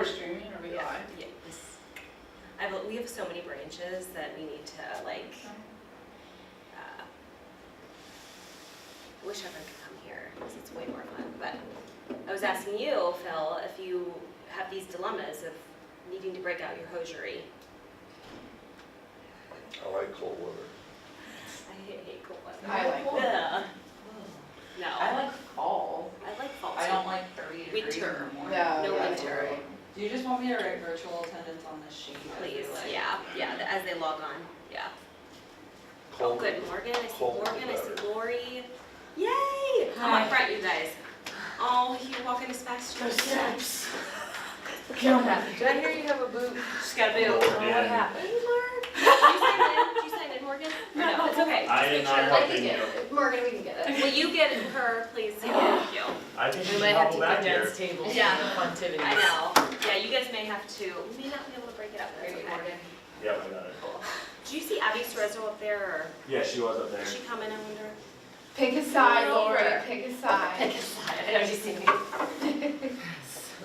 streaming or we live? Yeah, we have so many branches that we need to like, I wish everyone could come here because it's way more fun. But I was asking you, Phil, if you have these dilemmas of needing to break out your hosiery. I like cold weather. I hate cold weather. I like cold. Ugh. No. I like fall. I like fall I too. don't like 30 degrees in Winter. the morning. No, No yeah, winter. totally. Do you just want me to write virtual attendance on this sheet? Please, Like- yeah, as they log on, yeah. Oh, Cold. good, Morgan, I see Cold Morgan, I see weather. Lori. Yay! Come Hi. up front, you guys. Oh, you're walking as fast as you can. Did I hear you have a boot? She's got a boot. Oh, what happened? Did you sign in, Morgan? Or no, it's okay. I did not I help can him. get it. Morgan, we can get it. Will you get her, please? Thank you. I think We you might should have hobble to back here. condense tables Yeah. for funtivities. I know. Yeah, you guys may have to, we may not be able to break it up, that's Great, okay. Morgan. Yep, I got it. Cool. Did you see Abby Cerezo up there, or Yeah, she was up there. is she coming, I wonder? Pick a side, Over. Lori, pick a side. Pick a side, I know you see me.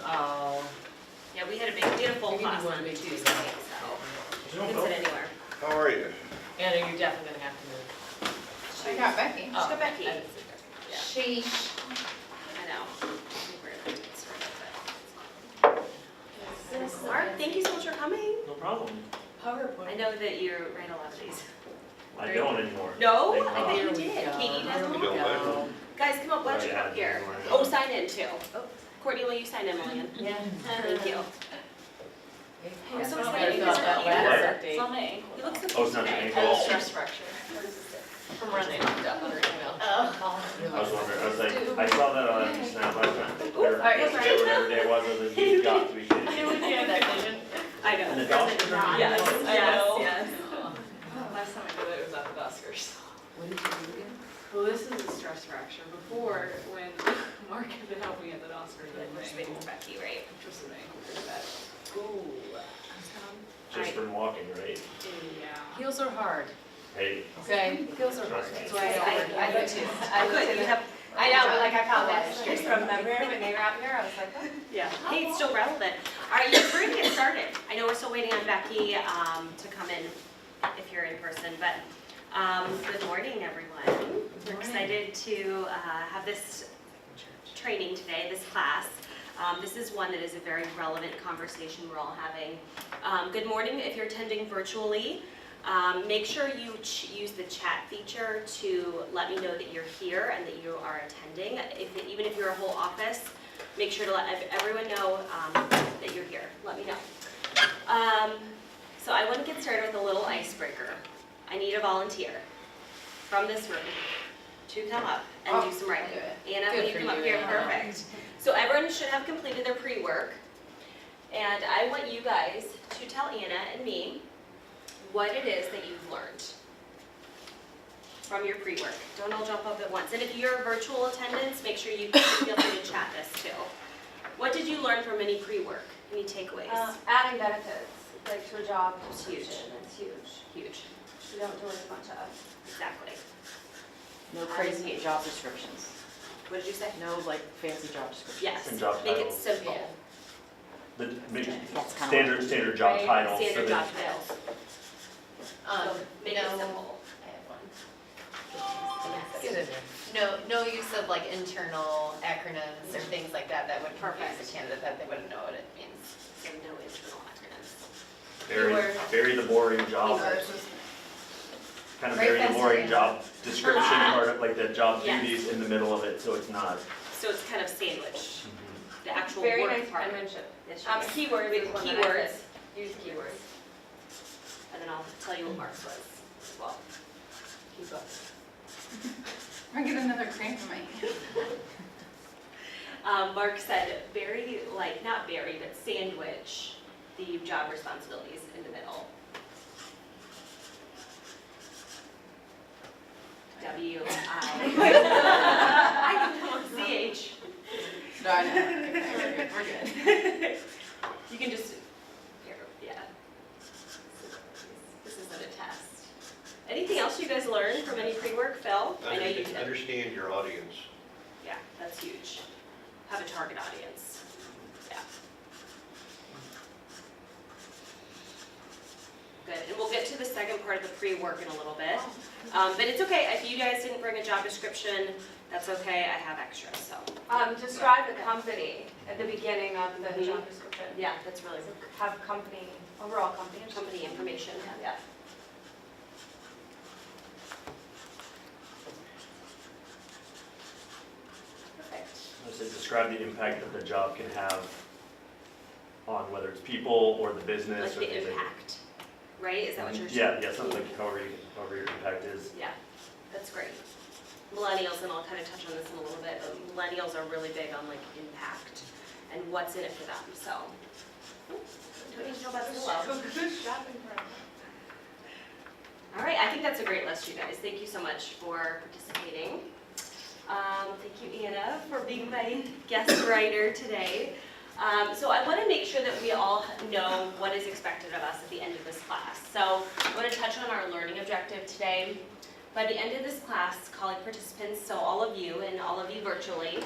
Oh. Yeah, we had a full Maybe you class want on to be Tuesday, Tuesday. so Did you you can know sit anywhere. How are you? Anna, you're definitely gonna have to move. She I got Becky. She's got Becky. I didn't see Becky. Yeah. Sheesh. I know. I think we're gonna get started, but it's fine. Mark, thank you so much for coming. No problem. PowerPoint. I know that you write a lot of these. I don't anymore. No, Thank I God. think you There we did. go. Katie does There we them. Don't go. like them. Guys, come up, why don't you Oh, come yeah, here? don't worry. Oh, sign in too. Courtney, will you sign in, Lillian? Yeah. Thank you. I'm so I excited felt because that you're last here. update. It's on my ankle. You look so Oh, cute it's not your today. ankle. Stress fracture. From running up under email. Oh. I was wondering, I was like, I saw that on Snap, I was like, or Alright, yesterday, whatever day it was, I was like, you've got to be kidding me. that vision. I know. And the dog? Does it not? Yes, I know. Yes. Last time I did it was at the Oscars. What did you do again? Well, this is a stress fracture. Before, when Mark had been helping at the Oscars, We're just waiting for Becky, right? Twisted my ankle pretty bad. Ooh. Just from walking, right? Yeah. Heels are hard. Hey, Okay. Heels are hard. Trust me. That's why I don't wear I heels. do too. I Good, you have. I know, but like I found that just from memory when they were out here, I was like, oh. Yeah, hey, it's still relevant. All right, we're gonna get started. I know we're still waiting on Becky to come in if you're in person, but good morning, everyone. We're excited to have this training today, this class. This is one that is a very relevant conversation we're all having. Good morning if you're attending virtually. Make sure you use the chat feature to let me know that you're here and that you are attending. Even if you're a whole office, make sure to let everyone know that you're here. Let me know. So I want to get started with a little icebreaker. I need a volunteer from this room to come up and do some writing. I'll do it. Anna, Good will you for come up you, here? Anna. Perfect. So everyone should have completed their pre-work. And I want you guys to tell Anna and me what it is that you've learned from your pre-work. Don't all jump up at once. And if you're virtual attendance, make sure you feel free to chat this too. What did you learn from any pre-work? Any takeaways? Adding benefits, like to a job It's huge. description, it's huge. Huge. We don't do it as much of. Exactly. No crazy job descriptions. What did you say? No like fancy job descriptions. Yes. And job Make it titles. simple. The That's kind standard job Right? titles for Standard the. job titles. So make it no, simple. I have one. Get in there. No use of like internal acronyms or things like that that would confuse Perfect. the candidate that they wouldn't know what it means. So no internal acronyms. Bury the boring job, kind of bury the boring job description part of like the job Yes. duties in the middle of it, so it's not. So it's kind of sandwich, the actual Very work nice part. penmanship. Yes, Keywords with is one that I keywords, said. Use keywords. and then I'll tell you what Mark's was as well. Keep up. I get another cramp in my hand. Mark said not bury, but sandwich the job responsibilities in the middle. W-I-C-H. No, I know. Okay, we're good. You can just, here, yeah. This isn't a test. Anything else you guys learned from any pre-work, Phil? I know you did. Understand your audience. Yeah, that's huge. Have a target audience. Yeah. pre-working a little bit. But it's okay, if you guys didn't bring a job description, that's okay, I have extras, so. Describe the company at the beginning of the job description. Yeah, that's really So have company, overall company. company information, yeah. Perfect. I said, describe the impact that the job can have on whether it's people or the business. Like or the things like- impact, right? Is that what you're saying? Yeah, something like however your impact is. Yeah, that's great. Millennials, and I'll kind of touch on this in a little bit, but millennials are really big on like impact and what's in it for them, so. Don't need to know about this well. All right, I think that's a great list, you guys. Thank you so much for participating. Thank you, Anna, for being my guest writer today. So I want to make sure that we all know what is expected of us at the end of this class. So I want to touch on our learning objective today. By the end of this class, colleague participants, so all of you and all of you virtually,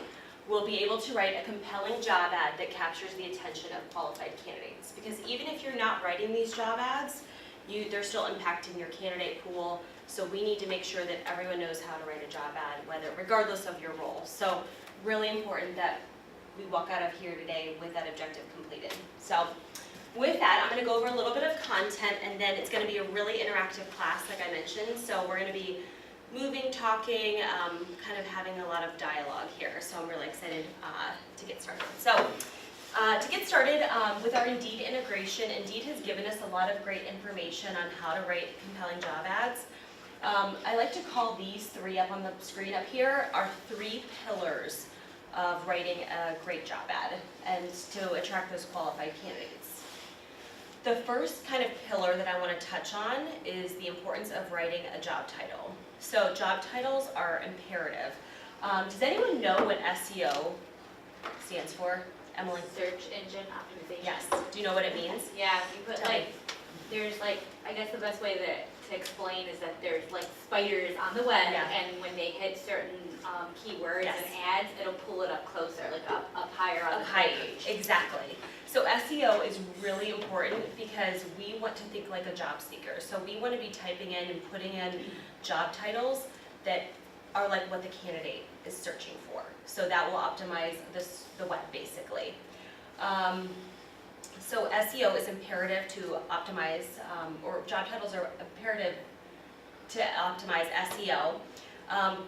will be able to write a compelling job ad that captures the attention of qualified candidates. Because even if you're not writing these job ads, they're still impacting your candidate pool. So we need to make sure that everyone knows how to write a job ad, regardless of your role. So really important that we walk out of here today with that objective completed. So with that, I'm going to go over a little bit of content, and then it's going to be a really interactive class, like I mentioned. So we're going to be moving, talking, kind of having a lot of dialogue here. So I'm really excited to get started. So to get started with our Indeed integration, Indeed has given us a lot of great information on how to write compelling job ads. I like to call these three up on the screen up here our 3 pillars of writing a great job ad and to attract those qualified candidates. The first kind of pillar that I want to touch on is the importance of writing a job title. So job titles are imperative. Does anyone know what SEO stands for? Emily? Search engine optimization. Yes. Do you know what it means? Yeah, you put Tell me. like, there's like, I guess the best way to explain is that there's like spiders on the web, Yeah. and when they hit certain keywords Yes. and ads, it'll pull it up closer, like up higher on Of the height, page. exactly. So SEO is really important because we want to think like a job seeker. So we want to be typing in and putting in job titles that are like what the candidate is searching for. So that will optimize the web basically. So SEO is imperative to optimize, or job titles are imperative to optimize SEO.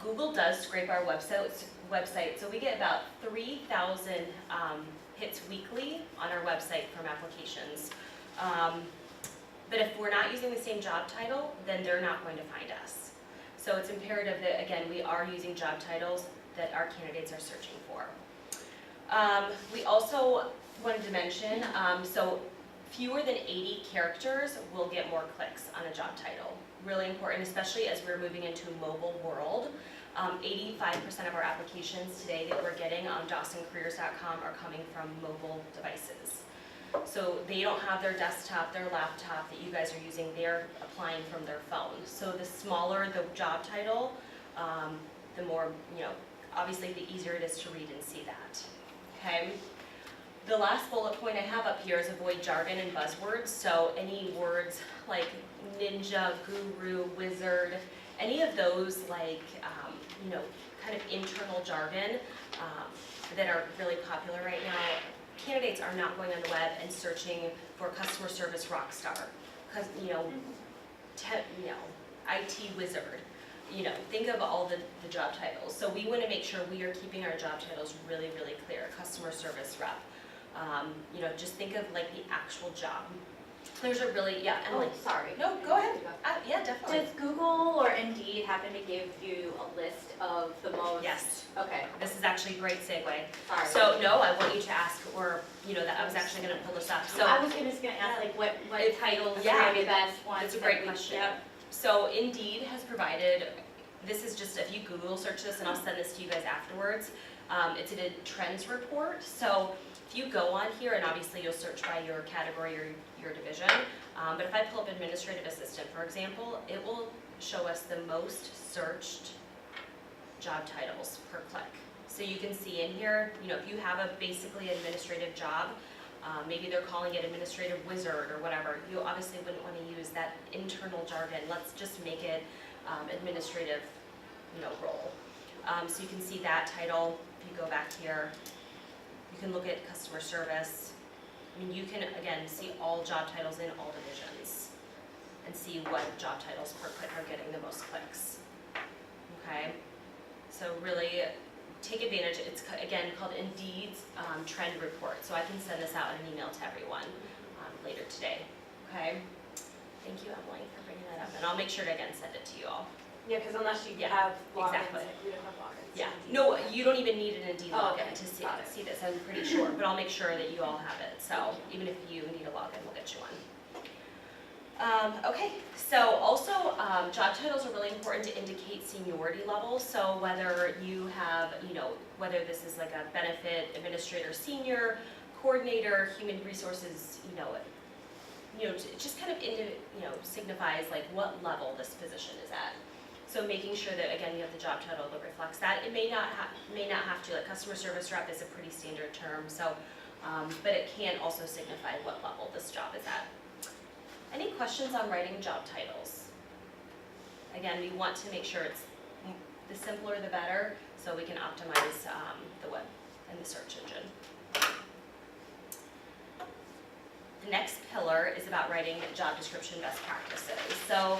Google does scrape our website, so we get about 3,000 hits weekly on our website from applications. But if we're not using the same job title, then they're not going to find us. So it's imperative that, again, we are using job titles that our candidates are searching for. We also wanted to mention, so fewer than 80 characters will get more clicks on a job title. Really important, especially as we're moving into a mobile world. 85% of our applications today that we're getting on DawsonCareers.com are coming from mobile devices. So they don't have their desktop, their laptop that you guys are using, they're applying from their phone. So the smaller the job title, the more, obviously the easier it is to read and see that, okay? The last bullet point I have up here is avoid jargon and buzzwords. So any words like ninja, guru, wizard, any of those like, kind of internal jargon that are really popular right now, candidates are not going on the web and searching for customer service rock star, because IT wizard. Think of all the job titles. So we want to make sure we are keeping our job titles really, really clear. Customer service rep. Just think of like the actual job. There's a really, yeah, Emily. Oh, sorry. No, go ahead. Yeah, definitely. Does Google or Indeed happen to give you a list of the most? Yes. Okay, This is actually a great segue. sorry. So no, I want you to ask, or that I was actually going to pull this up. So I was just gonna ask like what titles yeah, are the best ones? it's a that great we- question. Yep. So Indeed has provided, this is just, if you Google search this, and I'll send this to you guys afterwards, it's a trends report. So if you go on here, and obviously you'll search by your category or your division, but if I pull up administrative assistant, for example, it will show us the most searched job titles per click. So you can see in here, if you have a basically administrative job, Maybe they're calling it administrative wizard or whatever. You obviously wouldn't want to use that internal jargon. Let's just make it administrative, role. So you can see that title. If you go back here, you can look at customer service. I mean, you can, again, see all job titles in all divisions and see what job titles per click are getting the most clicks. Okay? So really take advantage. It's, again, called Indeed's Trend Report. So I can send this out in an email to everyone later today. Okay? Thank you, Emily, for bringing that up. And I'll make sure to, again, send it to you all. Yeah, because unless you Yeah, have logins, exactly. we don't have logins. Yeah, no, you don't even need an Indeed Oh, login okay. to see, Got it. see this, I'm pretty sure, but I'll make sure that you all have it, so even if you need a login, we'll get you one. Okay, so also, job titles are really important to indicate seniority levels, so whether you have, whether this is like a benefit administrator senior, coordinator, human resources, it just kind of, signifies like what level this position is at. So making sure that, again, you have the job title that reflects that. It may not have to, like customer service rep is a pretty standard term, so, but it can also signify what level this job is at. Any questions on writing job titles? Again, we want to make sure it's, the simpler the better, so we can optimize the web and the search engine. The next pillar is about writing job description best practices. So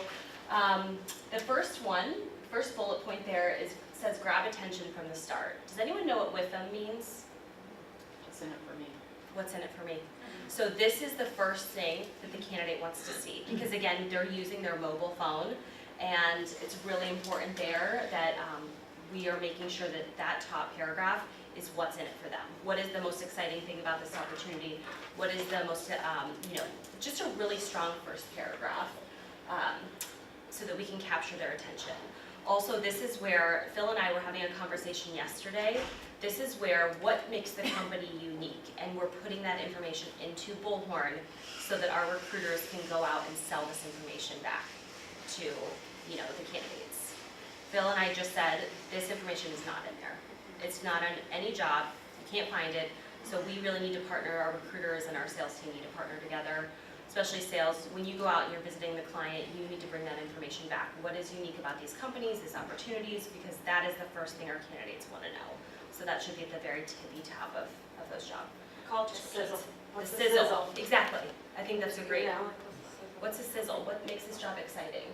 the first bullet point there says grab attention from the start. Does anyone know what with them means? What's in it for me? What's in it for me? So this is the first thing that the candidate wants to see, because again, they're using their mobile phone, and it's really important there that we are making sure that that top paragraph is what's in it for them. What is the most exciting thing about this opportunity? What is the most, just a really strong first paragraph, so that we can capture their attention. Also, this is where Phil and I were having a conversation yesterday. This is where what makes the company unique, and we're putting that information into Bullhorn so that our recruiters can go out and sell this information back to, the candidates. Phil and I just said, this information is not in there. It's not on any job, you can't find it, so we really need to partner, our recruiters and our sales team need to partner together, especially sales. When you go out and you're visiting the client, you need to bring that information back. What is unique about these companies, these opportunities, because that is the first thing our candidates want to know. So that should be at the very tippy top of those job Call it descriptions. sizzle. The What's sizzle, exactly. I think that's a great, Yeah. what's a sizzle? What makes this job exciting?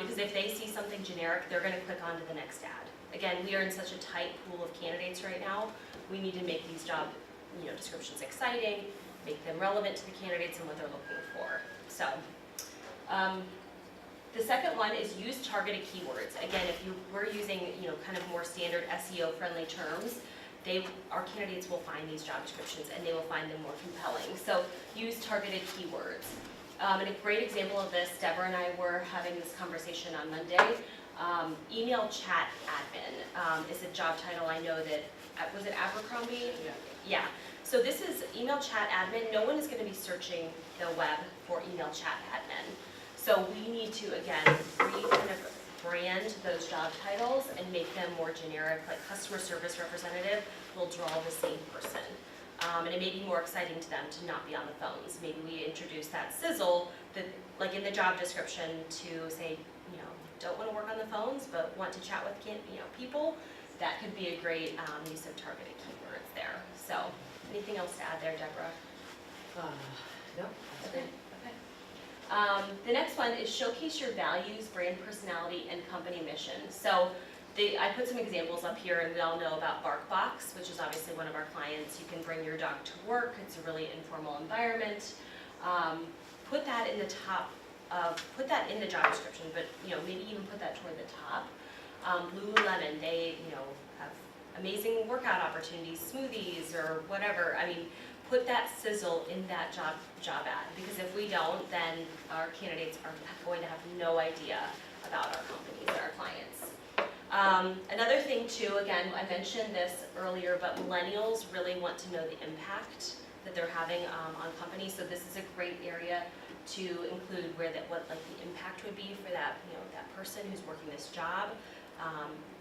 Because if they see something generic, they're going to click on to the next ad. Again, we are in such a tight pool of candidates right now. We need to make these job, descriptions exciting, make them relevant to the candidates and what they're looking for. So, the second one is use targeted keywords. Again, if you were using, kind of more standard SEO-friendly terms, our candidates will find these job descriptions and they will find them more compelling. So use targeted keywords. And a great example of this, Deborah and I were having this conversation on Monday. Email chat admin is a job title. I know that, was it Abercrombie? Yeah. So this is email chat admin. No one is going to be searching the web for email chat admin. So we need to, again, kind of brand those job titles and make them more generic, like customer service representative will draw the same person. And it may be more exciting to them to not be on the phones. Maybe we introduce that sizzle, that, like in the job description, to say, don't want to work on the phones, but want to chat with people. That could be a great use of targeted keywords there. So, anything else to add there, Deborah? No, that's Okay. The next one is showcase your values, brand personality, and company mission. So I put some examples up here, and we all know about BarkBox, which is obviously one of our clients. You can bring your dog to work. It's a really informal environment. Put that in the top put that in the job description, but maybe even put that toward the top. Lululemon, they have amazing workout opportunities, smoothies, or whatever. I mean, put that sizzle in that job ad, because if we don't, then our candidates are going to have no idea about our companies and our clients. Another thing too, again, I mentioned this earlier, but millennials really want to know the impact that they're having on companies. So this is a great area to include what the impact would be for that that person who's working this job.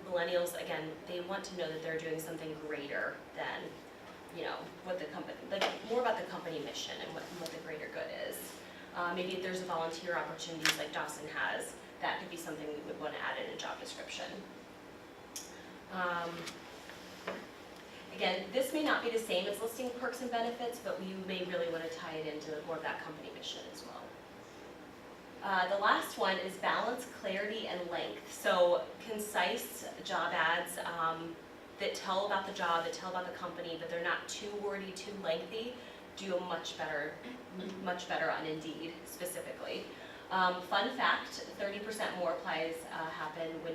Millennials, again, they want to know that they're doing something greater than what the company, like more about the company mission and what the greater good is. Maybe if there's volunteer opportunities like Dawson has, that could be something we would want to add in a job description. Again, this may not be the same as listing perks and benefits, but we may really want to tie it into more of that company mission as well. The last one is balance, clarity, and length. So concise job ads that tell about the job, that tell about the company, but they're not too wordy, too lengthy, do a much better on Indeed specifically. Fun fact, 30% more applies happen when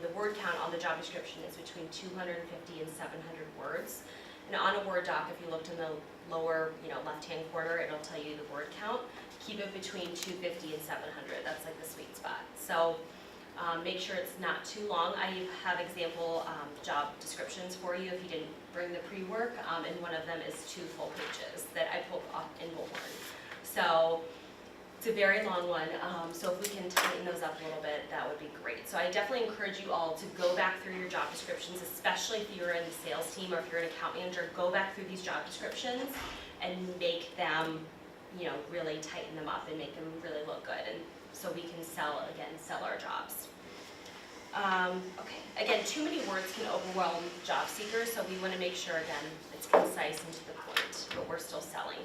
the word count on the job description is between 250 and 700 words. And on a Word doc, if you looked in the lower left-hand corner, it'll tell you the word count. Keep it between 250 and 700. That's like the sweet spot. So make sure it's not too long. I have example job descriptions for you if you didn't bring the pre-work, and one of them is 2 full pages that I pulled off in Bullhorn. So it's a very long one, so if we can tighten those up a little bit, that would be great. So I definitely encourage you all to go back through your job descriptions, especially if you're in the sales team or if you're an account manager, go back through these job descriptions and make them, really tighten them up and make them really look good, and so we can sell our jobs. Okay, again, too many words can overwhelm job seekers, so we want to make sure, again, it's concise and to the point, but we're still selling.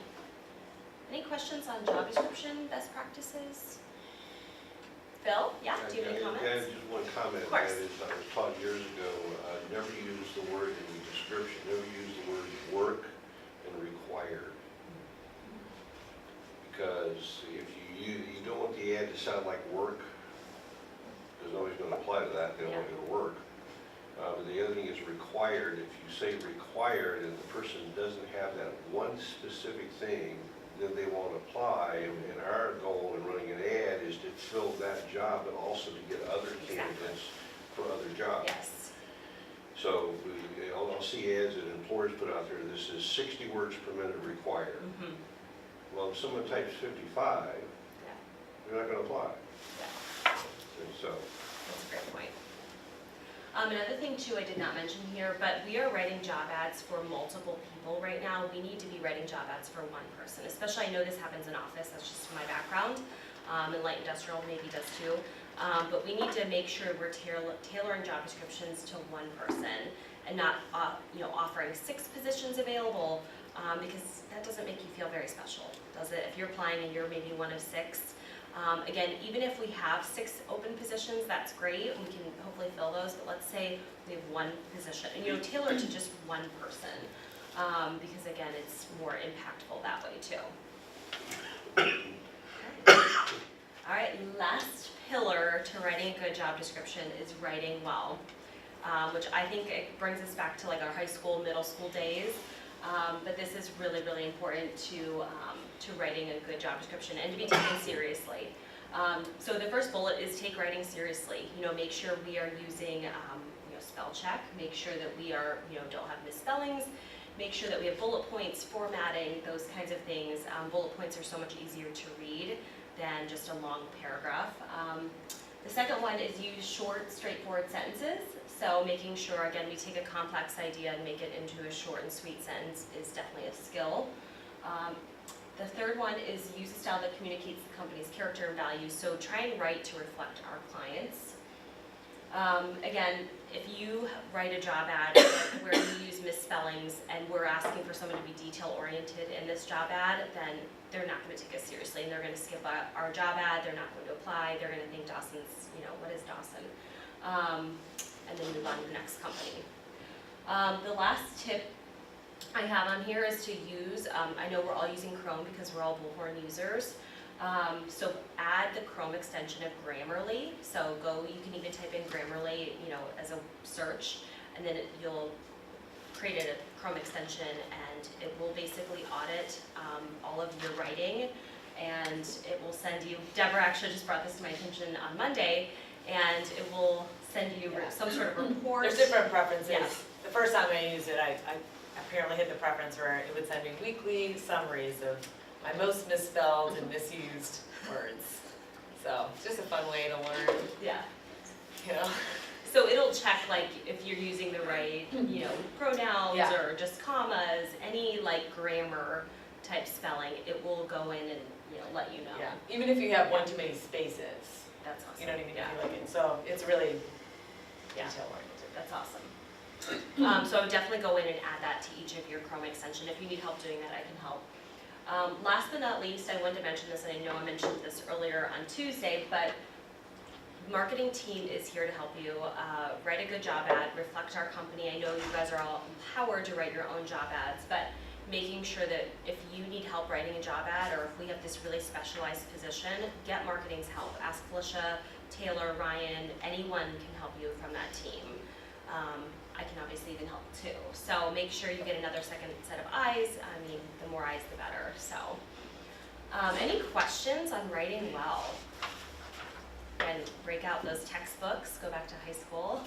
Any questions on job description, best practices? Phil, yeah, do you have any comments? Yeah, just one comment. Of course. That is, I was taught years ago, never use the word in the description, never use the word work and required. Because if you don't want the ad to sound like work, because nobody's going to apply to that, they don't want to go to work. But the other thing is required. If you say required and the person doesn't have that one specific thing, then they won't apply. And our goal in running an ad is to fill that job, but also to get other candidates for other jobs. Yes. So I'll see ads that employers put out there, this is 60 words per minute required. Mm-hmm. Well, if someone types 55, Yeah. they're not going to apply. Yeah. And so, That's a great point. Another thing too I did not mention here, but we are writing job ads for multiple people right now. We need to be writing job ads for one person, especially I know this happens in office, that's just my background, and light industrial maybe does too. But we need to make sure we're tailoring job descriptions to one person and not offering 6 positions available, because that doesn't make you feel very special, does it? If you're applying and you're maybe one of 6, again, even if we have 6 open positions, that's great, and we can hopefully fill those, but let's say we have 1 position, and tailor it to just one person, because again, it's more impactful that way too. Okay. All right, last pillar to writing a good job description is writing well, which I think it brings us back to like our high school, middle school days. But this is really, really important to writing a good job description and to be taken seriously. So the first bullet is take writing seriously. Make sure we are using spell check. Make sure that we are don't have misspellings. Make sure that we have bullet points, formatting, those kinds of things. Bullet points are so much easier to read than just a long paragraph. The second one is use short, straightforward sentences. So making sure, again, we take a complex idea and make it into a short and sweet sentence is definitely a skill. The third one is use a style that communicates the company's character and values. So try and write to reflect our clients. Again, if you write a job ad where you use misspellings and we're asking for someone to be detail-oriented in this job ad, then they're not going to take us seriously and they're going to skip our job ad, they're not going to apply, they're going to think Dawson's, what is Dawson? And then move on to the next company. The last tip I have on here is to use, I know we're all using Chrome because we're all Bullhorn users, so add the Chrome extension of Grammarly. So you can even type in Grammarly, as a search, and then you'll create a Chrome extension and it will basically audit all of your writing, and it will send you, Deborah actually just brought this to my attention on Monday, and it will send you some sort of report. There's different preferences. Yes. The first time I used it, I apparently hit the preference where it would send me weekly summaries of my most misspelled and misused words. So it's just a fun way to learn. Yeah. Yeah. So it'll check like if you're using the right, pronouns Yeah. or just commas, any like grammar type spelling, it will go in and, let you know. Yeah, even if you have one too many spaces, That's awesome. you know what I mean, if Yeah. you like it, so it's really Yeah. detail oriented. That's awesome. So I would definitely go in and add that to each of your Chrome extension. If you need help doing that, I can help. Last but not least, I wanted to mention this, and I know I mentioned this earlier on Tuesday, but marketing team is here to help you. Write a good job ad, reflect our company. I know you guys are all empowered to write your own job ads, but making sure that if you need help writing a job ad, or if we have this really specialized position, get marketing's help. Ask Felicia, Taylor, Ryan, anyone can help you from that team. I can obviously even help too. So make sure you get another second set of eyes. I mean, the more eyes, the better. So, any questions on writing well? And break out those textbooks, go back to high school.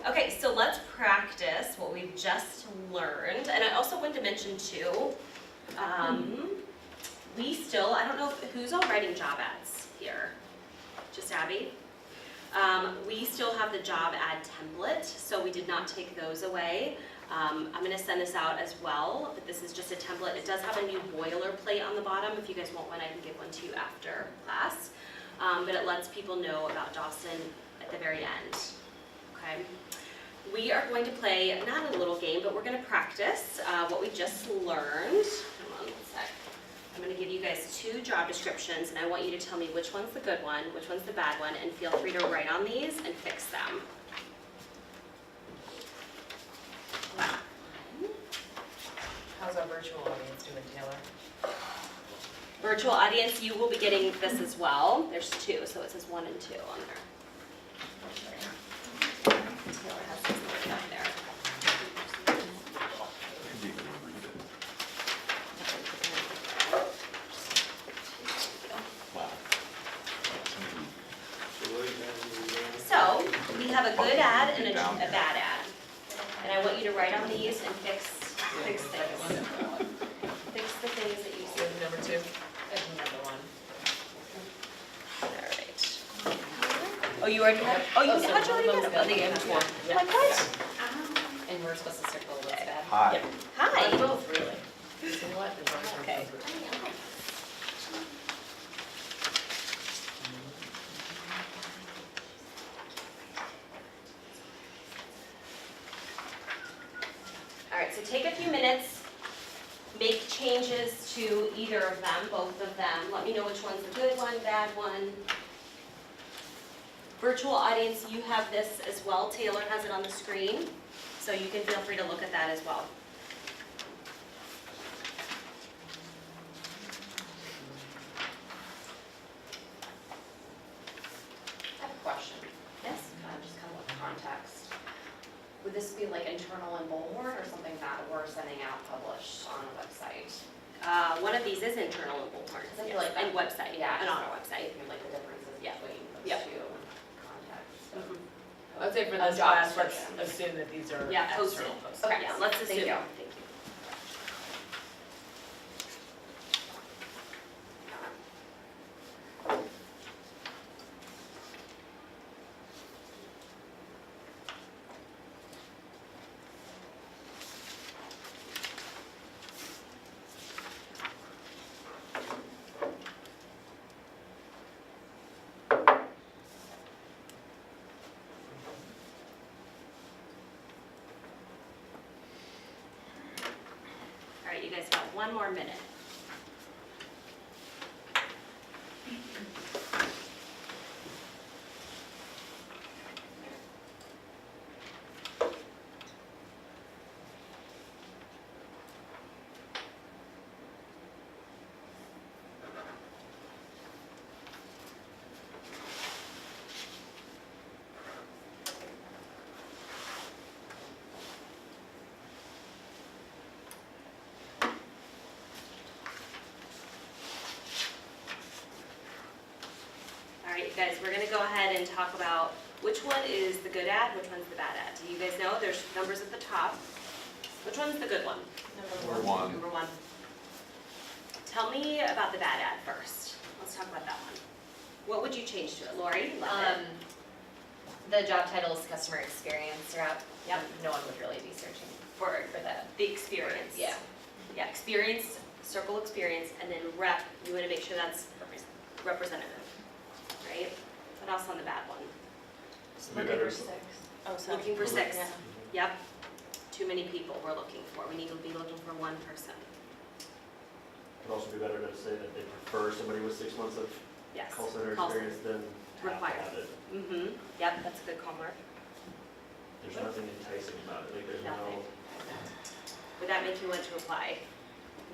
Okay, so let's practice what we've just learned. And I also wanted to mention too, we still, I don't know who's all writing job ads here. Just Abby? We still have the job ad template, so we did not take those away. I'm going to send this out as well, but this is just a template. It does have a new boilerplate on the bottom. If you guys want one, I can give one to you after class. But it lets people know about Dawson at the very end. Okay. We are going to play, not a little game, but we're going to practice what we just learned. Come on one sec. I'm going to give you guys 2 job descriptions, and I want you to tell me which one's the good one, which one's the bad one, and feel free to write on these and fix them. How's our virtual audience doing, Taylor? Virtual audience, you will be getting this as well. There's 2, so it says 1 and 2 on there. Taylor has this one back there. So, we have a good ad and a bad ad. And I want you to write on these and fix things. Fix the things that you see. So number 2? Number 1. Alright. Oh, you already had, how'd you already get it? Oh, they gave it to one. Like what? And we're supposed to circle what's bad. Hi. Hi. Both, really. So what? As long as we're Okay. both- Alright, so take a few minutes, make changes to either of them, both of them. Let me know which one's the good one, bad one. Virtual audience, you have this as well. Taylor has it on the screen, so you can feel free to look at that as well. I have a question, Yes? just kind of with context. Would this be like internal in Bullhorn or something that we're sending out published on a website? One of these is internal and Bullhorn, I feel yes, like and website, Yeah, and on our website. Like the differences Yeah. between those Yeah. 2 contexts. So. Mhm. I'd say for A this job class, let's description. assume that these are Yeah, posted. external posted. Okay. Yeah, let's assume. Thank you. Thank you. All right, you guys got 1 more minute. All right, you guys, we're gonna go ahead and talk about which one is the good ad, which one's the bad ad. Do you guys know? There's numbers at the top. Which one's the good one? Number 1. Number 1. Tell me about the bad ad first. Let's talk about that one. What would you change to it, Lori? Love it. The job title is customer experience rep. Yep. No one would really be searching For for that. the experience. Yeah. Yeah, experience experience, circle experience, and then rep, you wanna make sure that's representative, right? What else on the bad one? Be better. Oh, looking for 6. Yeah. Yep. Too many people we're looking for. We need to be looking for 1 person. It'd also be better to say that they prefer somebody with 6 months of Yes. call center Call experience than have to Required. have it. Mm-hmm. Yep, that's a good call, Mark. There's nothing enticing about it, like there's Nothing. no, Would that make you want to apply?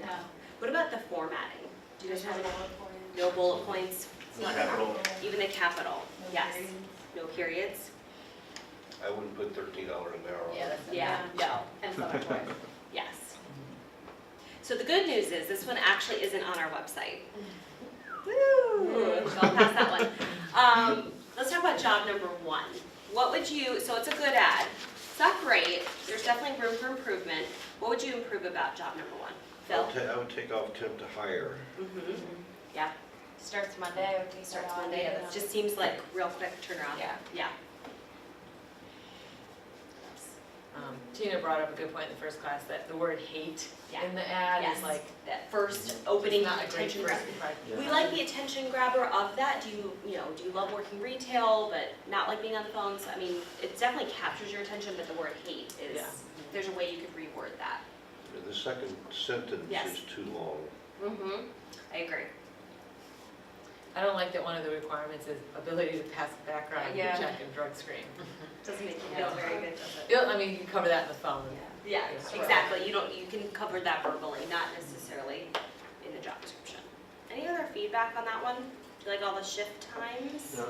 No. What about the formatting? Do you guys have any? points. No bullet points, no capital. even the capital? Yes. No periods? I wouldn't put $13 an hour on Yeah, it. that's. Yeah. No, and so much more. Yes. So the good news is, this one actually isn't on our website. Woo! So I'll pass that one. Let's talk about job number 1. What would you, so it's a good ad. It's not great, there's definitely room for improvement. What would you improve about job number 1? Phil? I would take off temp to hire. Mm-hmm. Yeah, Starts Monday, or do you starts Monday, it just seems like real quick turnaround. Yeah. Yeah. Tina brought up a good point in the first class, that the word hate Yeah. in the ad Yes. is like, That first opening not a great attention first grab. impression. Yeah. We like the attention grabber of that. Do you love working retail, but not like being on the phones? I mean, it definitely captures your attention, but the word hate is, Yeah. there's a way you could reword that. The second sentence Yes. is too long. Mm-hmm. I agree. I don't like that one of the requirements is ability to pass a background Yeah. check and drug screen. Doesn't make you feel very good, does it? I mean, you can cover that in the phone. Yeah, Yeah. exactly. You can cover that verbally, not necessarily in the job description. Any other feedback on that one? Do you like all the shift times? No,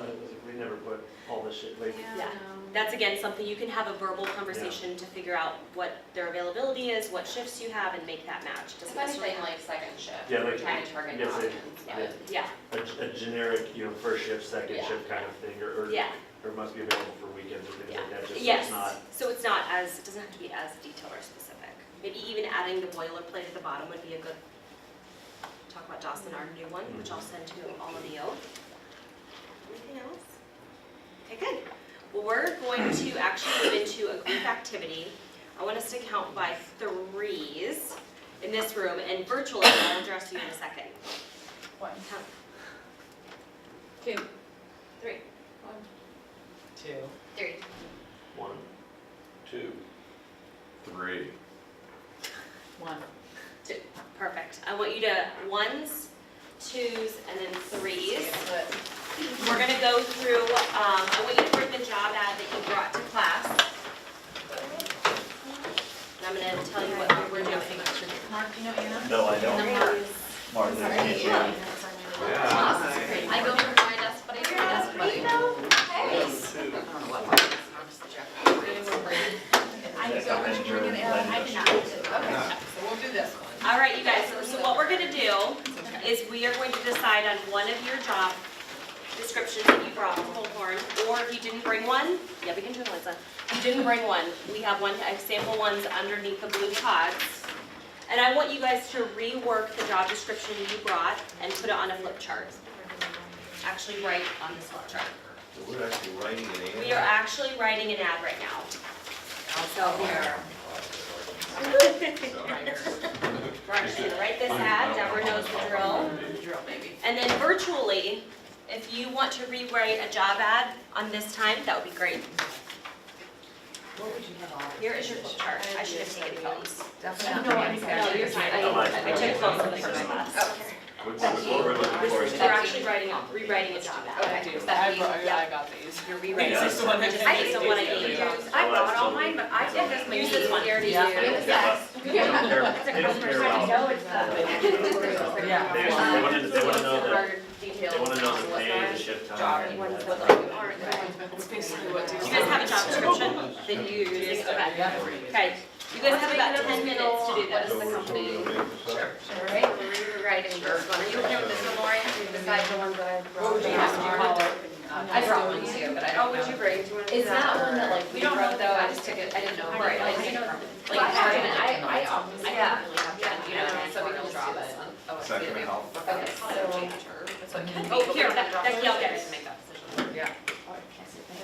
we never put all this shit, like, Yeah. That's again, something you can have a verbal conversation to figure out what their availability is, what shifts you have, and make that match. If Doesn't necessarily anything, like second shift, Yeah, we're like, trying to target yes, non-unions, but. Yeah, a generic, first shift, second Yeah. shift kind of thing, or yeah, must be available for weekends or things yeah. like that, just so Yes, it's not. so it's not as, it doesn't have to be as detailed or specific. Maybe even adding the boilerplate at the bottom would be a good, talk about Jocelyn, our new one, which I'll send to all of you. Anything else? Okay, good. Well, we're going to actually move into a group activity. I want us to count by 3s in this room, and virtually, I'll address you in a second. 1, Count. 2, 3. 1, 2. 3. 1, 2. 3. 1. Perfect. I want you to 1s, 2s, and then 3s. We're gonna go through, I want you to bring the job ad that you brought to class. And I'm gonna tell you what we're doing. Mark, you know Anna? no, I don't. Mark, Sorry. there's you. Yeah. I go from my desk buddy to your desk buddy. I so much bring it out. I did not. Okay. So we'll do this one. All right, you guys, so what we're gonna do is we are going to decide on one of your job descriptions that you brought from Bullhorn, or if you didn't bring one, yeah, we can turn the lights on. If you didn't bring one, we have sample ones underneath the blue pods. And I want you guys to rework the job description you brought and put it on a flip chart. Actually write on this flip chart. So we're actually writing an ad. We are actually writing an ad right now. So here. We're actually gonna write this ad, Deborah knows the drill. Drill, baby. And then virtually, if you want to rewrite a job ad on this time, that would be great. What would you have on? Here is your flip chart. I should have taken phones. Definitely. No, you're fine. I took phones in the first class. What we're looking for is. We're actually rewriting a job ad. Okay. I got these. You're rewriting. Yeah. This is the one that just I based on what I gave you. I brought all mine, but I think this may Use be this one. easier to Yeah. use. Yeah, but they don't care, they don't care about. know it's Yeah. They want to know that, Details. they want to know the pay, the shift Job, time. you want and to that. put like, aren't That's basically what. Do you guys have a job description that you use? Okay. Okay. You guys have about 10 minutes to do What this. is the company? Sure. Right, we're rewriting this one. Are you okay with this one, Lori? Besides the ones that I brought. What would you have to call it? I brought one too, but I don't know. Oh, would you bring? Is that one that like We we don't wrote know though, I though. just took it, I didn't know. Right, Like, I know. like, I definitely have Yeah. you know, so we can just do this one. Oh, Is that gonna help? Okay, so. Oh, here, Becky, I'll get it. Yeah.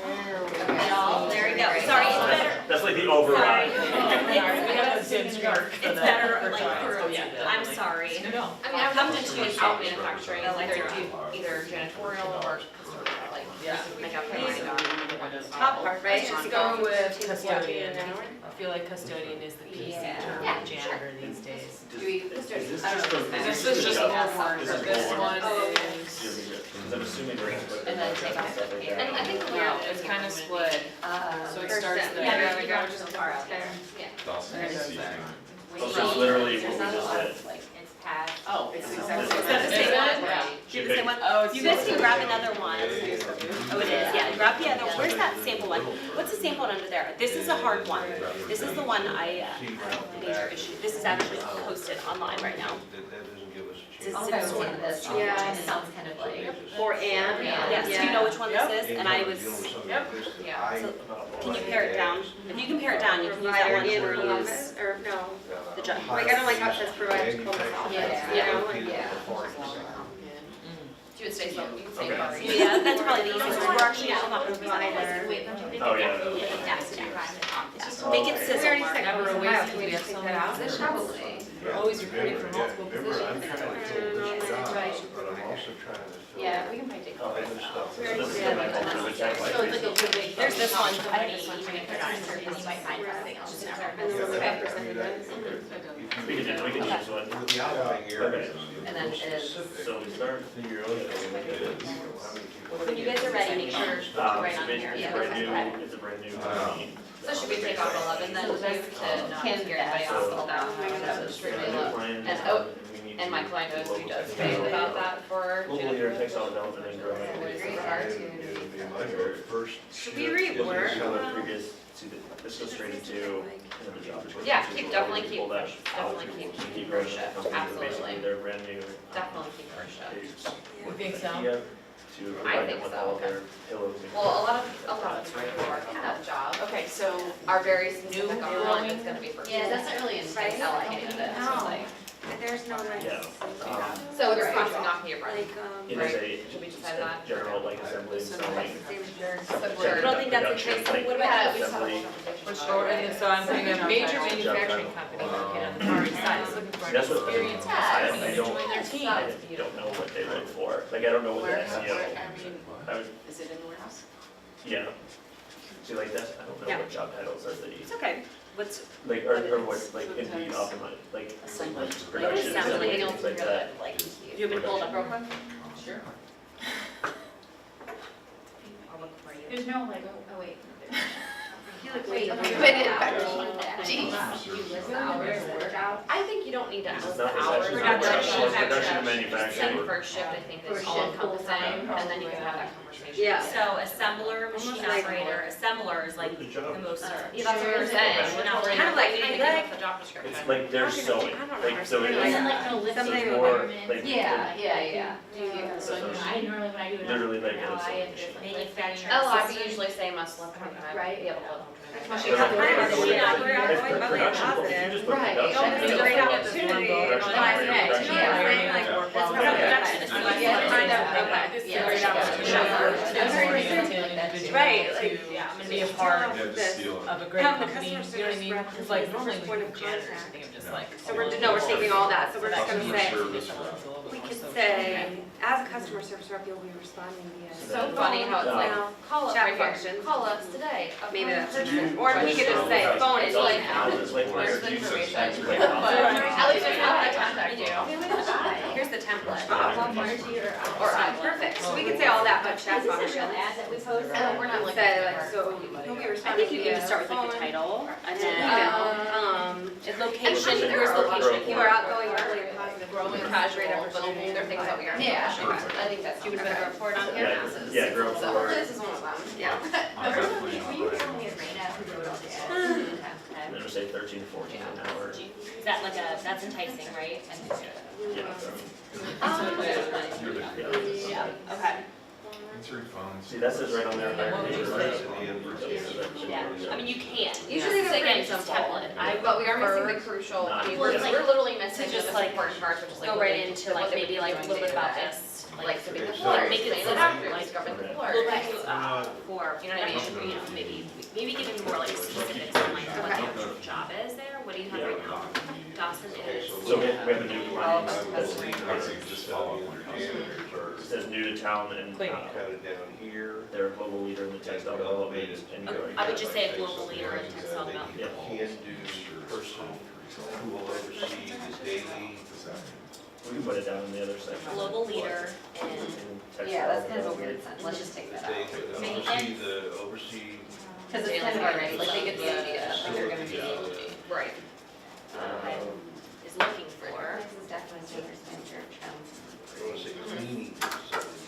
There we go. Sorry, it's better. That's like the Sorry. override. We have those in dark. It's better like through. Oh, yeah. I'm I'm sorry. No. I mean, I Come would to just choose choose out something. manufacturing, The lights either are do, either janitorial or custodial, like. Yeah. Make up your mind on. Top part, right? Let's just go with custodian. I feel like custodian is the PC term Yeah, of janitor these days. Do we, Is custodian, this I don't just know. a- This is just Yeah. more work. This is This more one work. is, Because I'm assuming we're gonna put. And then take off the stuff like paper. that. And I think the no, way it's kind of split. So it first starts step. there. Yeah, Yeah, there we go, just so far out there. Yeah. Dawson There it is seating. there. Oh, so it's literally what There's we not a just lot did. of, like, It's past. oh, it's exactly. Is that the same one? Right. Do you have the same one? Oh, it's. You guys can grab another one. Oh, it is, yeah, grab the other, where's that sample one? What's the sample one under there? This is a hard one. This is the one I, major issue. This is actually posted online right now. That doesn't give us a This chance. is- I'll go with this. Yeah. It sounds kind of like. For Anne, Yeah. yes, do you know which one this is? And I was, Yeah. So, can you pare it down? If you can pare it down, you can use that Provider one in for Columbus, use. or no, The ju- like, I don't like how it says provider to Columbus office, Yeah. you know, like, Yeah. Mm. You would say so, you could say Okay. sorry. Yeah, that's probably the easiest, we're actually not a provider. Wait, don't you think Oh, it's yeah. actually Yeah, it's yeah. private office? Yeah. Make it we sizzle, already Mark. said Never Columbus, a waste Ohio, if can we we have just take someone that out? who's Probably. We're always recruiting for multiple Remember, I'm positions. trying to fill this job, but I'm also trying to fill Yeah, we can probably take all other this stuff. out. So this is the like ultimate So it's like a template. big. There's this one. I think this one, even if they're not certain, you might find something else. And then we'll Okay. have percentages. We can do this one. The outlying areas. And then it is- So we start. When you guys are ready, make sure to write on here. Yeah. It's a brand new company. So should we take off 11 then, just to not scare anybody off So- with that? That's just strictly low. And my client knows we just pay about that for Local leader, Jennifer. textile development and growing. Should we rework? Previous, see, this goes straight into the job description. Yeah, So keep- we'll definitely pull keep- that out. definitely keep So keep growing first the shift, company, but absolutely. basically they're brand new. Definitely keep first shift. You think so? Idea to provide think them with so, all okay. their pillows. and- Well, a lot of people are in that job. Okay, so Are very specific New on growing? it's gonna be first. Yeah, shift. that's not really in Right. Allocated it, so No. like. There's no like. Yeah. So it's crossing off your brain. Like, It Right. is a, Should we just decide a that? general like assembly, so like. You don't think that's the case? What Yeah, about we saw assembly. For sure, and so I'm putting a major manufacturing company working on the far east side, is looking for an That's what- experienced Yeah. consultant I to don't- join their team. I don't know what they look for, like, I don't know what the SEO, I would, is it in the warehouse? yeah. See, like, that's, I don't know Yeah. what job titles are the, It's okay. What's, like, or what, like, Indeed optimize, like, Assembly. production, Sounds like assembly, anything things like that. like, do you want me to pull it up real quick? Sure. I'll look for you. There's no like, oh wait. Wait, okay. you Wait, Jeez. You list the hours of work out? I think you don't need to It's list not, the it's hours. actually not Production, production, it's production and Saying manufacturing. first shift, I think is First all shift, encompassing, full-time, and then you can have that conversation. Yeah. So assembler, machine Almost like- operator, assembler is like The the job. most searched. Yeah, that's what we're saying, we're not Kind of like- we need to kind of give up the job description. It's like they're sewing, like, so it And then is, like no listing Something requirements. like- Yeah, yeah. So I normally when I do it. Literally like now, a I sewing have machine. different Manufacturing. Oh, I would usually say must live home, Right. be able to live home. Well, she They're got like- hired as a machine operator, I was If going by like production, if you positive. just put Right. production, Don't miss a it's great like- opportunity. Production Nice, operator, nice. production Yeah, operator. like, Yeah. That's Yeah. production. Yeah, find out, okay. This is Yeah. a great opportunity Yeah. for an individual Right, to like, be a part Yeah, just steal it. of a great Have the company, you know customer what I mean? service Because like rep normally as the we first do point of janitors, contact. think of just like. So we're, no, we're taking all that, so we're just gonna Customer say, service. we could say, as a customer service rep, you'll be responding via. So funny how it's like, Now, call us chat right here, function. call us today. Maybe that's Upon or we could just say, phone It's is like, It's like where's the where you information? just like But off- at least I know how to contact you. Here's the template. Or I. Perfect, so we could say all that, but chat Is this a function. real ad that we post? We're not looking Say at like, so he'll be I responding think you via can just start with like the phone, title and then, email, it's location, There where's are a lot of location? you are outgoing, early, and positive. growing casual, but they're things that we are. Yeah. I think that's. Do you want to put a report on here? Yeah, yeah, grow So forward. this is one of them. Yeah. I'm definitely not Will you right. tell me a rate who wrote all the ads? And then say 13, 14 an hour. Is that like a, that's enticing, right? Yeah. You're the- Yeah. Okay. Answer your phones. See, that says right on there. And what would you say? Yeah, I mean, you can. Usually It's, they're again, pretty just simple. template. But we are missing the crucial, I mean, Well, we're it's we're literally missing just the like important parts, which is like. Go what right they- into what like they maybe would like a do little bit in about day-to-day. this. like sweeping the Okay, so- floors, Make it cleaning so the bathrooms, like- scrubbing the Right. floors. Well, Right. for, You know what I mean? you know, maybe get into more like specifics on like what the Okay. actual job is there, what do you have right now? Dawson Okay, is. so So we have a new All one of us that's, I would say just follow up on your it says new to town and Clean. Cut it down here. they're a global leader in the textile development and growing. I would just say a global leader in textile Then development. you can do person who will oversee the daily. We can put it down in the other section. Global leader in, In textile Yeah, that's kind of a development. weird sentence, let's just take that out. Oversee. Cause it's kind of already, like, they get the idea, like they're gonna be, right. is looking for. This is definitely senior manager, I want to say cleaning facilities.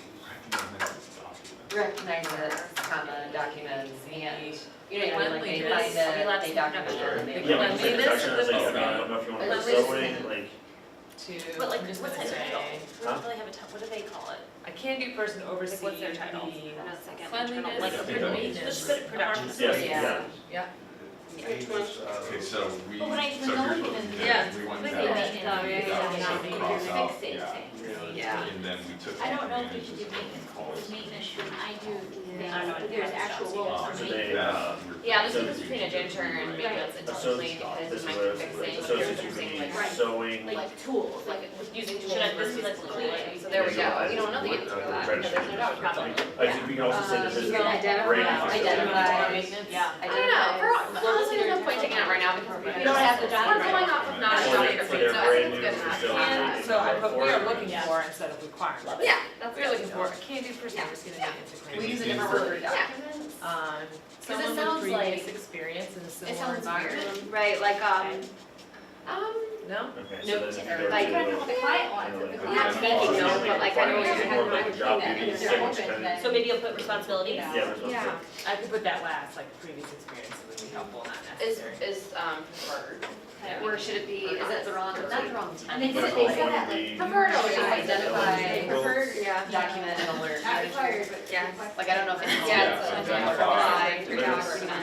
recognizes, comma, documents, and, you know, like they Cleanliness. find it, they document it, and they. Yeah, when you say Cleanliness, protection, I was like, the- I don't know if you want to put Cleanliness. sewing, like, To, But like, I'm just what's gonna that title? say, We don't really have a title, what do they call it? a can-do person oversee what's their title? the Another second, cleanliness, internal, like, I think production- maintenance. let's put it production. yes, facility. yeah. Yeah. Maintenance, Okay, so we, But when I- so when no here's one what we even- did, Yeah. we went With down. the to maintenance, the yeah, document, yeah, cross out, fixing yeah. things. Yeah. And then we took. I don't know if we advantage should do of maintenance, because maintenance, when I do things, I don't know there's anything actual about roles Um, for So maintenance. they, Yeah, the So- difference between a intern and maintenance and So- technically, because this you is might where be fixing, like associates you're would fixing be like, sewing, Like tools, like using tools Should I- this is versus like cleaning. So there we go, you don't know the answer to that, because there's no doubt about it. I think we can also say that this is You can a break. identify, Maintenance. Yeah. I don't know, honestly, there's no point taking it right now, because we don't have the job, we're going off of not a job description, so I think it's good enough. And so I put, we are looking Yeah. for instead of requirement. Yeah, that's We're looking for a can-do person oversee the maintenance and We cleaning. use a different word for documents. Someone with sounds previous like- experience in a It similar sounds environment. weird. Right, like, No? Okay, No, so then or if you go like, to, I don't know what the client wants, you know, if the like, not client taking wants. notes, but like I know what you're More of like talking a job about. duty, If same they're open, kind of- then- So maybe you'll put responsibilities? yeah, responsibility. I could put that last, like previous experience, it would be helpful, not necessary. Is preferred, or should it be, is it the wrong, not the wrong And they tense? said, Medical they said that, would like, be- Preferred always Yeah, identify, yeah. preferred, yeah, document and alert. not required, but. Yeah, requested. like I don't know if it's. Yeah, it's identify.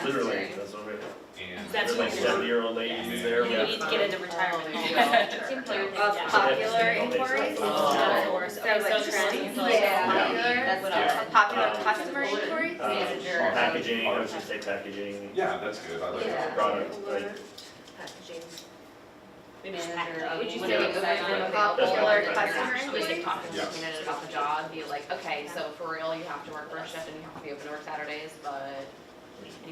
Literally, that's what we're, And. That's there's like what you're- 70-year-old ladies there. You need to get into retirement. Of popular inquiries? Or So like trends, like Yeah. popular, Yeah. that's popular customer inquiries? Manager. Packaging, I would just say packaging, Yeah, that's good, I like Yeah. that. product, like, Packaging. Maybe just Manager of, packaging. would you Yeah. say That's popular fine. customer Yeah. inquiries? Talking to Yeah. the candidate about the job, be like, okay, so for real, you have to work first shift and you have to be open to work Saturdays, but.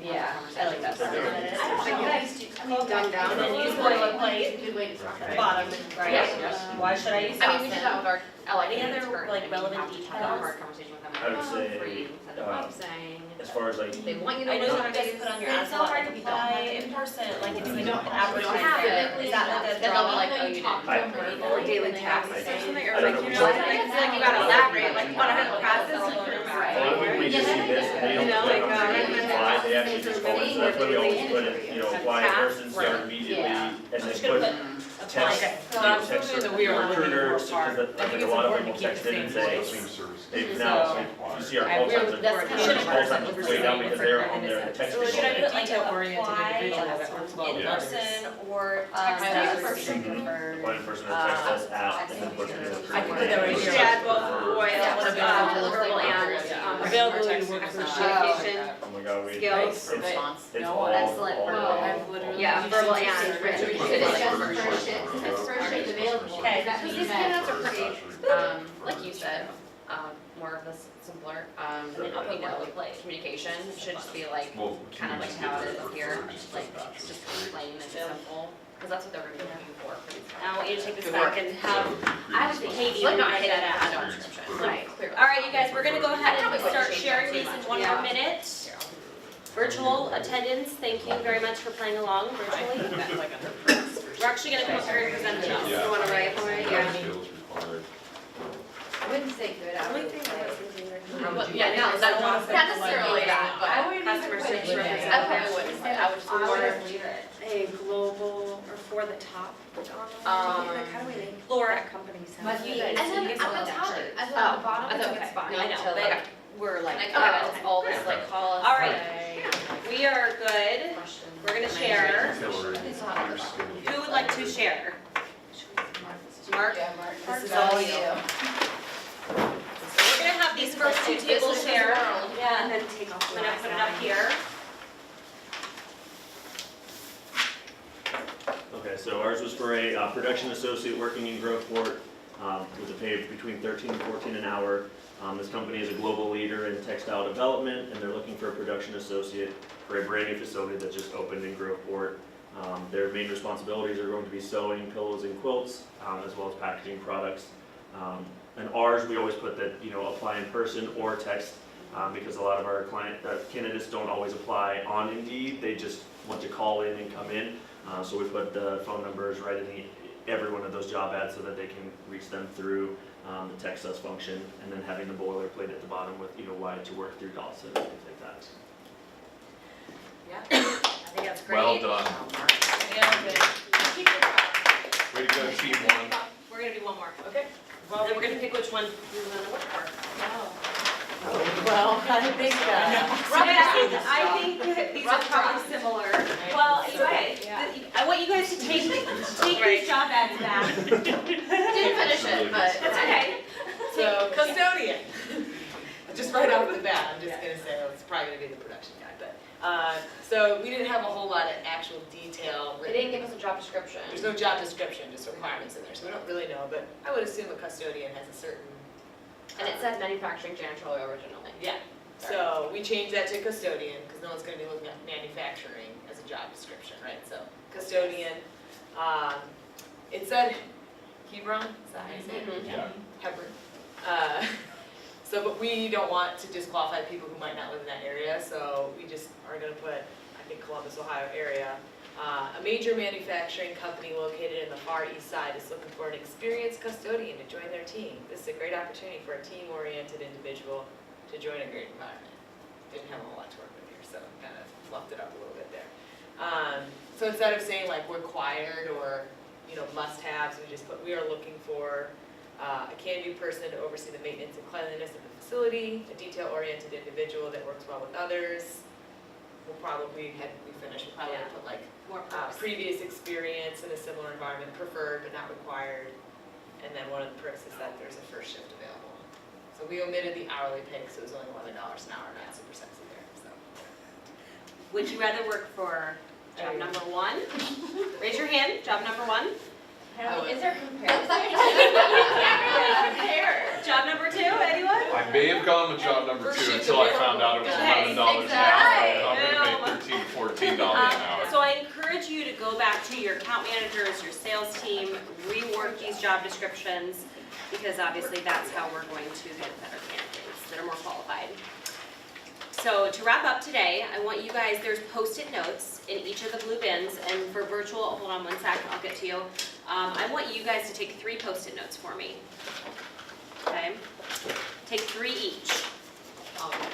Yeah, I like that. They're I good. don't know, but I used to, I mean. Dumb down. And then use It's a boilerplate. good way to talk about it. Bottom, right? Yeah. Why should I use I mean, we did that Dawson? with our, like, Any other, currently, like, I mean, you relevant have to have a details? hard conversation with them. I would say, Free, send them up saying, as far as like, they want you to I work know you guys Saturdays. put on your It's ads a so lot, hard like to apply apply in person, like if We you don't don't have it. advertise it, is that like a Then they'll be draw? like, oh, you didn't. I- Or daily tasks or something, or I don't like, you know. know, like, it's like you gotta elaborate, like, you wanna have a process improvement. well, we just see this, and they don't You know, click like, on it, recommend apply, they actually just call it, so that's why we always put it, you know, apply in person, start Right. immediately, Yeah. and I'm then just gonna put put apply. text, So you know, I'm text assuming that we are looking for recruiters, part. because I like think a it's lot of important people to keep text the in and same say, voice. Same service. hey, So- now, you see our I call really times, would That's our kind of call times overseeing is way down because they're on and their it's- text. So should I message. put like Detail-oriented apply individual that works well in with others. person or I text know, us? for sure. Apply in person or text us at, and then put your I can put that right here. Yeah, both voice, Yeah, verbal and, Availability to work for communication Oh my god, we, skills. it's, it's No, all, excellent. all Well, wrong. I've literally. Yeah, verbal and written. If it's just first shift, if it's first shift available, Okay. is that Because what you these meant? candidates are pretty, like you said, more of this simpler, And then I'll put boilerplate. communication should just be like, Well, kind of like how it is up here, just like, just plain and simple, because that's what they're gonna be looking for these. Now I want you to take this Good back work. and have, I would think Katie Like would not write hit that that out. job description. Right. Clearly. All right, you guys, we're gonna go ahead Probably and would start change sharing that these in too one much. more minute. Virtual attendance, thank you very much for playing along virtually. We're actually gonna come up here and present them. Yeah. You wanna write for it? Yeah. Skills required. I wouldn't say good, I would say. Yeah, no, that's not necessarily that, I but wouldn't customer even service put it representative, in. I probably wouldn't say, I would just I more, would leave it. A global, or for the top, um, Laura companies have. Must be- and then You guys at want the that top, shirt? at Oh, the bottom, I it's thought okay. it's fine. I know, To, but like, we're like, like, oh, it's all this like call us. All right. like, we are good. questions. We're gonna share. Hillary, It's not your at the skills. Who would like to share? Mark? Yeah, Mark. This is all you. you. have these first two tables This is share, world. and then take, I'm gonna put it up here. Okay, so ours was for a production associate working in Groveport with a pay between 13 and 14 an hour. This company is a global leader in textile development, and they're looking for a production associate for a brand new facility that just opened in Groveport. Their main responsibilities are going to be sewing pillows and quilts, as well as packaging products. And ours, we always put that, apply in person or text, because a lot of our candidates don't always apply on Indeed. They just want to call in and come in. So we put the phone numbers right in every one of those job ads so that they can reach them through the text us function, and then having the boilerplate at the bottom with, why to work through Dawson and things like that. Yeah, I think that's great. Well done. Yeah, okay. Way to go, team one. We're gonna do one more. Okay. Well, then we're gonna pick which one we wanna work for. Well, I think, I think these are probably similar. Well, you're right. I want you guys to take these job ads back. Didn't finish it, but. That's okay. so custodian. Just right off the bat, I'm just gonna say, well, it's probably gonna be the production guy, but, so we didn't have a whole lot of actual detail They written. didn't give us a job description. There's no job description, just requirements in there, so we don't really know, but I would assume a custodian has a certain. And it said manufacturing janitorial originally. Yeah, so we changed that to custodian, because no one's gonna be looking at manufacturing as a job description, right? So custodian, it said Hebron, is that how you say it? Mhm. Yeah. Hebron. So, but we don't want to disqualify people who might not live in that area, so we just are gonna put, I think, Columbus, Ohio area. A major manufacturing company located in the Far East Side is looking for an experienced custodian to join their team. This is a great opportunity for a team-oriented individual to join a great environment. Didn't have a whole lot to work with here, so kind of fluffed it up a little bit there. So instead of saying like required or, must-haves, we just put, we are looking for a can-do person to oversee the maintenance and cleanliness of the facility, a detail-oriented individual that works well with others. We'll probably, we'll probably put like More perks. previous experience in a similar environment, preferred but not required. And then one of the perks is that there's a first shift available. So we omitted the hourly pay because it was only $11 an hour, not super sexy there, so. Would you rather work for job number one? Raise your hand, job number one. Is there comparison? Job number two, anyone? I may have gone with job number First two shift until I found out it was Okay, $11 an hour. I'm gonna exactly. pay $13, $14 an hour. So I encourage you to go back to your account managers, your sales team, rework these job descriptions, because obviously that's how we're going to get better candidates that are more qualified. So to wrap up today, I want you guys, there's Post-it notes in each of the blue bins, and for virtual, hold on one sec, I'll get to you. I want you guys to take 3 Post-it notes for me. Okay? Take 3 each. Okay?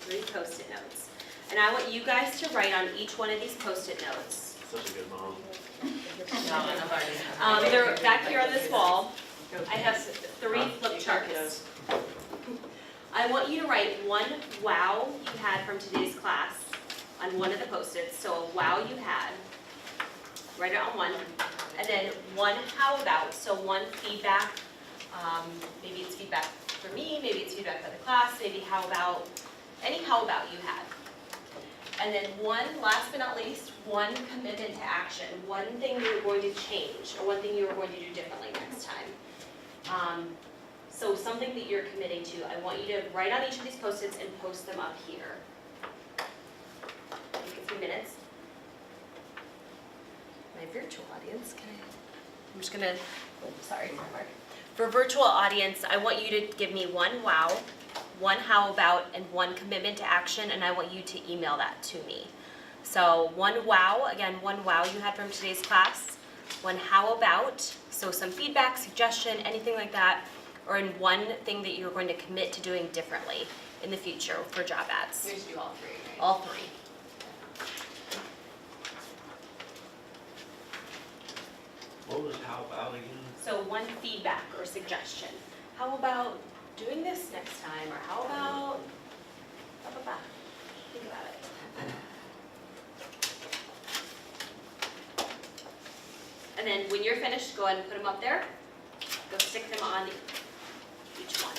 3 Post-it notes. And I want you guys to write on each one of these Post-it notes. Such a good mom. They're back here on this wall. I have 3 flip charts. I want you to write one wow you had from today's class on one of the Post-its. So a wow you had, write it on one. And then one how about, so one feedback. Maybe it's feedback for me, maybe it's feedback for the class, maybe how about, any how about you had. And then one, last but not least, one commitment to action. One thing you're going to change, or one thing you're going to do differently next time. So something that you're committing to, I want you to write on each of these Post-its and post them up here. Take a few minutes. My virtual audience, I'm just gonna, sorry, Mark. For virtual audience, I want you to give me one wow, one how about, and one commitment to action, and I want you to email that to me. So one wow, again, one wow you had from today's class, one how about, so some feedback, suggestion, anything like that, or in one thing that you're going to commit to doing differently in the future for job ads. We should do all 3, right? All 3. What was how about again? So one feedback or suggestion. How about doing this next time, or how about, blah, blah, blah. Think about it. And then when you're finished, go ahead and put them up there. Go stick them on each one.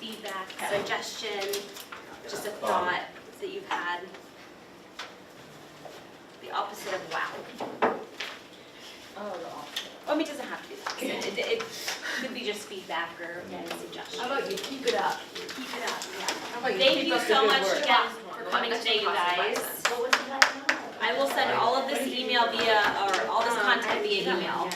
Feedback, suggestion, just a thought that you've had. The opposite of wow. I mean, it doesn't have to be that. It could be just feedback or again, a suggestion. How about you keep it up? Keep it up, yeah. How about Thank keep you up the so good much work? again for coming today, you guys. What was that? I will send all of this email via, or all this content via email.